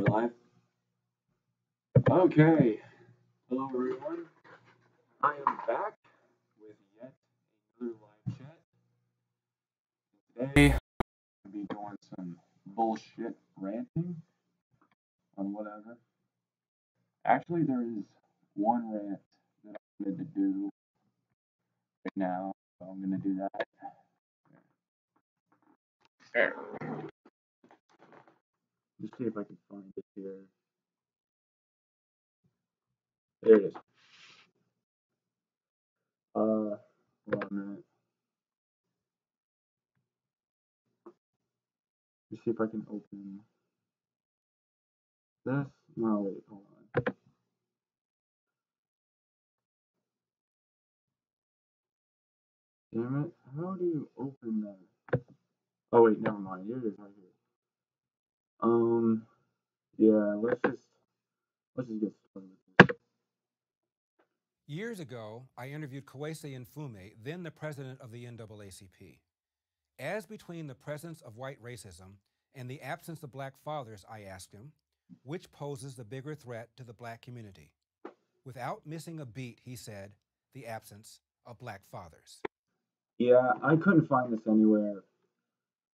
We're live. Okay. Hello, everyone. I am back with yet another live chat. Today, I'm going to be doing some bullshit ranting on whatever. Actually, there is one rant that I wanted to do right now, so I'm going to do that. There. Just see if I can find it here. There it is. Hold on a minute. Let's see if I can open this. No, wait, hold on. Damn it. How do you open that? Oh, wait, never mind. Here it is right here. Yeah, let's just get started with this. Years ago, I interviewed Kwesi Mfume, then the president of the NAACP. As between the presence of white racism and the absence of black fathers, I asked him, which poses the bigger threat to the black community? Without missing a beat, he said, the absence of black fathers. Yeah, I couldn't find this anywhere.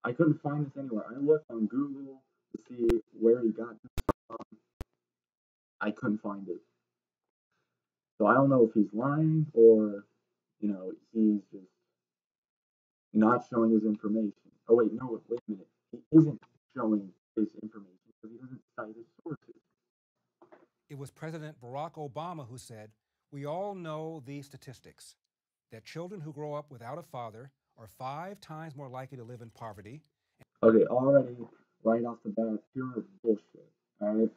I looked on Google to see where he got this from. I couldn't find it. So I don't know if he's lying or, he's just not showing his information. Oh, wait, no, wait a minute. He isn't showing his information because he doesn't cite his sources. It was President Barack Obama who said, we all know these statistics, that children who grow up without a father are 5 times more likely to live in poverty. Okay, already, right off the bat, pure bullshit. All right?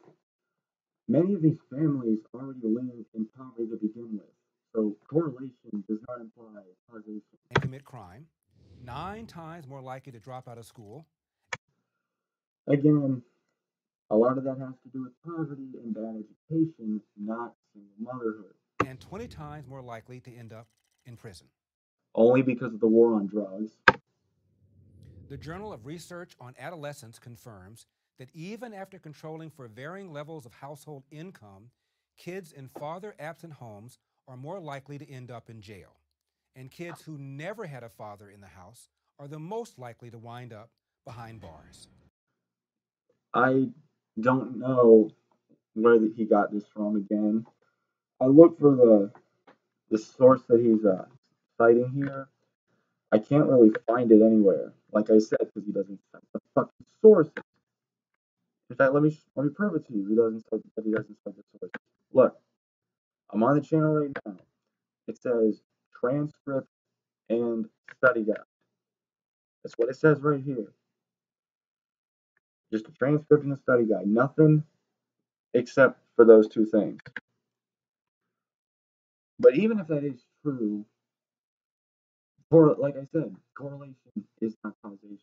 Many of these families already live in poverty to begin with, so correlation does not imply causation. And commit crime, 9 times more likely to drop out of school. Again, a lot of that has to do with poverty and bad education, not single motherhood. And 20 times more likely to end up in prison. Only because of the war on drugs. The Journal of Research on Adolescence confirms that even after controlling for varying levels of household income, kids in father-absent homes are more likely to end up in jail. And kids who never had a father in the house are the most likely to wind up behind bars. I don't know where he got this from again. I looked for the source that he's citing here. I can't really find it anywhere. Like I said, because he doesn't cite the fucking sources. In fact, let me prove it to you. He doesn't cite the source. Look, I'm on the channel right now. It says transcript and study guide. That's what it says right here. Just a transcript and a study guide. Nothing except for those two things. But even if that is true, like I said, correlation is not causation.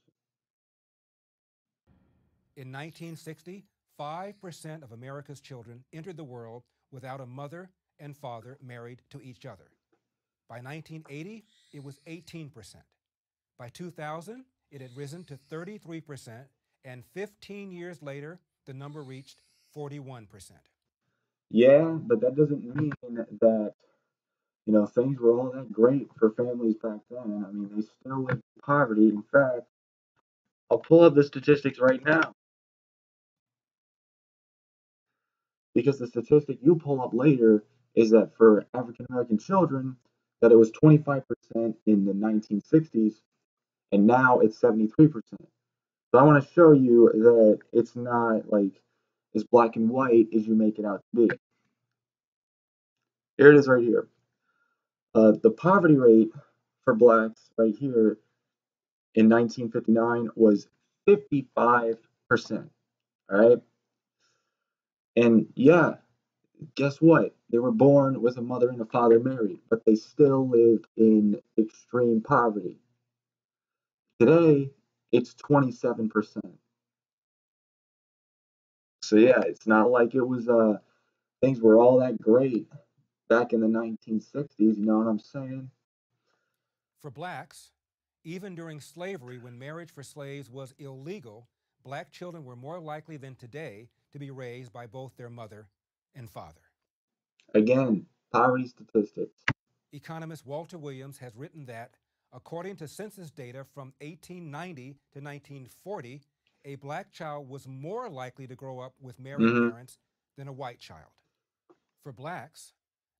In 1960, 5% of America's children entered the world without a mother and father married to each other. By 1980, it was 18%. By 2000, it had risen to 33%, and 15 years later, the number reached 41%. Yeah, but that doesn't mean that things were all that great for families back then. I mean, they still lived in poverty. In fact, I'll pull up the statistics right now because the statistic you pull up later is that for African American children, that it was 25% in the 1960s, and now it's 73%. So I want to show you that it's not like as black and white as you make it out to be. Here it is right here. The poverty rate for blacks right here in 1959 was 55%. All right. And yeah, guess what? They were born with a mother and a father married, but they still lived in extreme poverty. Today, it's 27%. So yeah, it's not like it was things were all that great back in the 1960s, you know what I'm saying? For blacks, even during slavery, when marriage for slaves was illegal, black children were more likely than today to be raised by both their mother and father. Again, poverty statistics. Economist Walter Williams has written that, according to census data from 1890 to 1940, a black child was more likely to grow up with married Hmm. parents than a white child. For blacks,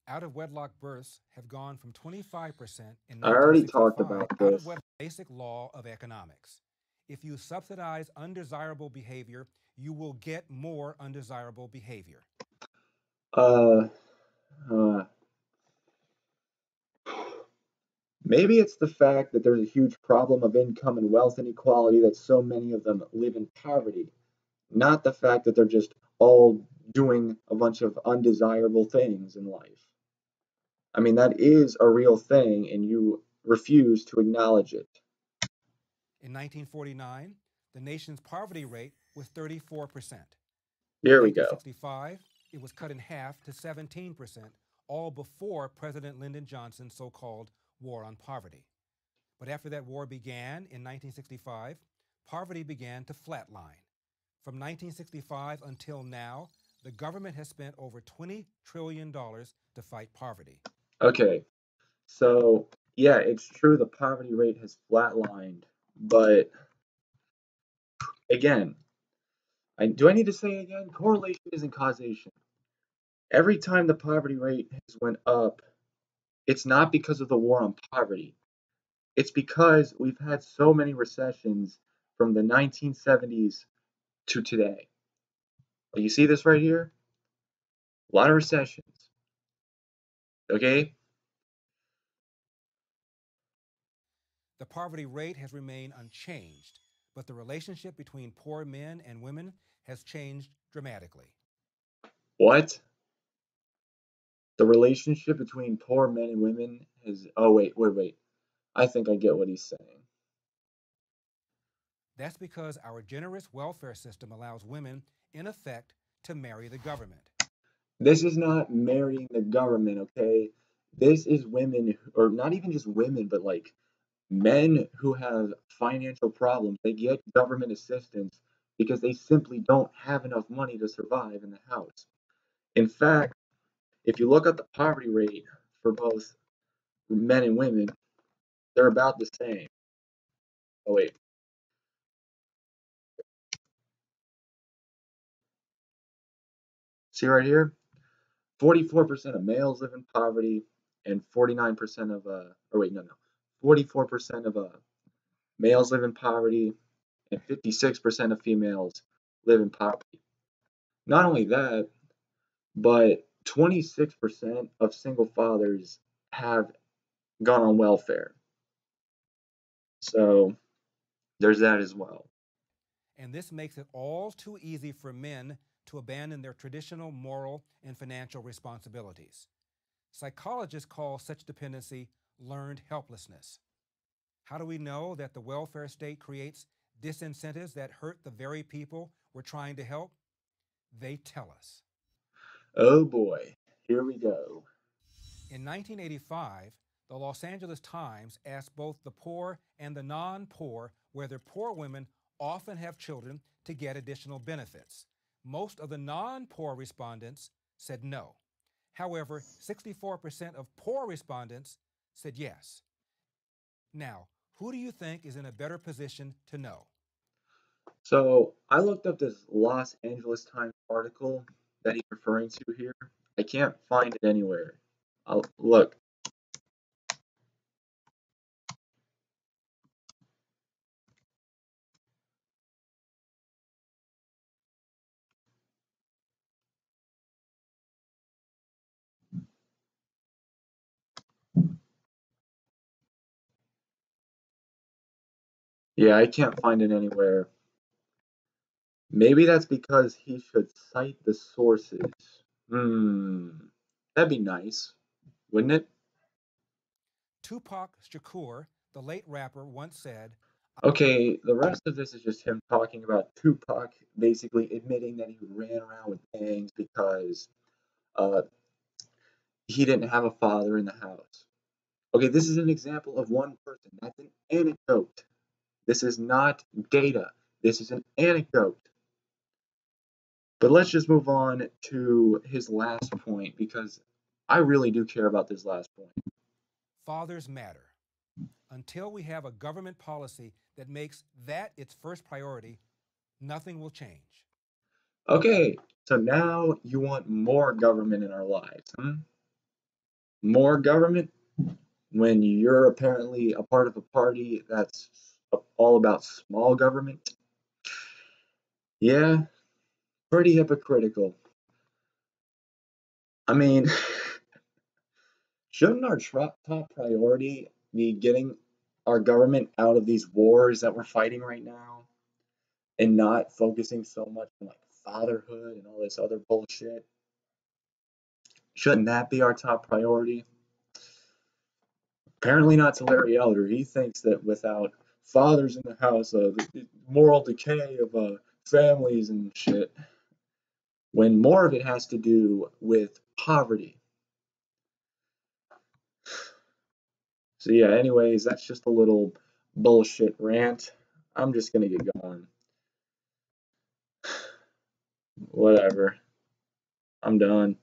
out of wedlock births have gone from 25% in I already talked 1965 about out of this. wedlock. Basic law of economics. If you subsidize undesirable behavior, you will get more undesirable behavior. Uh, uh, Maybe it's the fact that there's a huge problem of income and wealth inequality that so many of them live in poverty, not the fact that they're just all doing a bunch of undesirable things in life. I mean, that is a real thing, and you refuse to acknowledge it. In 1949, the nation's poverty rate was 34%. By Here we go. 1965, it was cut in half to 17%, all before President Lyndon Johnson's so called war on poverty. But after that war began in 1965, poverty began to flatline. From 1965 until now, the government has spent over $20 trillion to fight poverty. Okay, so yeah, it's true the poverty rate has flatlined, but again, do I need to say again? Correlation isn't causation. Every time the poverty rate has went up, it's not because of the war on poverty. It's because we've had so many recessions from the 1970s to today. You see this right here? A lot of recessions. Okay? The poverty rate has remained unchanged, but the relationship between poor men and women has changed dramatically. What? The relationship between poor men and women is. Oh, wait. I think I get what he's saying. That's because our generous welfare system allows women, in effect, to marry the government. This is not marrying the government, okay? This is women, or not even just women, but like men who have financial problems. They get government assistance because they simply don't have enough money to survive in the house. In fact, if you look at the poverty rate for both men and women, they're about the same. Oh, wait. See right here? 44% of males live in poverty, and 49% of, or wait, no. 44% of males live in poverty, and 56% of females live in poverty. Not only that, but 26% of single fathers have gone on welfare. So there's that as well. And this makes it all too easy for men to abandon their traditional moral and financial responsibilities. Psychologists call such dependency learned helplessness. How do we know that the welfare state creates disincentives that hurt the very people we're trying to help? They tell us. Oh boy, here we go. In 1985, the Los Angeles Times asked both the poor and the non poor whether poor women often have children to get additional benefits. Most of the non poor respondents said no. However, 64% of poor respondents said yes. Now, who do you think is in a better position to know? So I looked up this Los Angeles Times article that he's referring to here. I can't find it anywhere. Look. Yeah, I can't find it anywhere. Maybe that's because he should cite the sources. Hmm, that'd be nice, wouldn't it? Tupac Shakur, the late rapper, once said, Okay, the rest of this is just him talking about Tupac basically admitting that he ran around with gangs because uh, he didn't have a father in the house. Okay, this is an example of one person. That's an anecdote. This is not data. This is an anecdote. But let's just move on to his last point because I really do care about this last point. Fathers matter. Until we have a government policy that makes that its first priority, nothing will change. Okay, so now you want more government in our lives, huh? More government when you're apparently a part of a party that's all about small government? Yeah, pretty hypocritical. I mean, shouldn't our top priority be getting our government out of these wars that we're fighting right now and not focusing so much on like fatherhood and all this other bullshit? Shouldn't that be our top priority? Apparently not to Larry Elder. He thinks that without fathers in the house, the moral decay of families and shit, when more of it has to do with poverty. So yeah, anyways, that's just a little bullshit rant. I'm just gonna get going. Whatever. I'm done.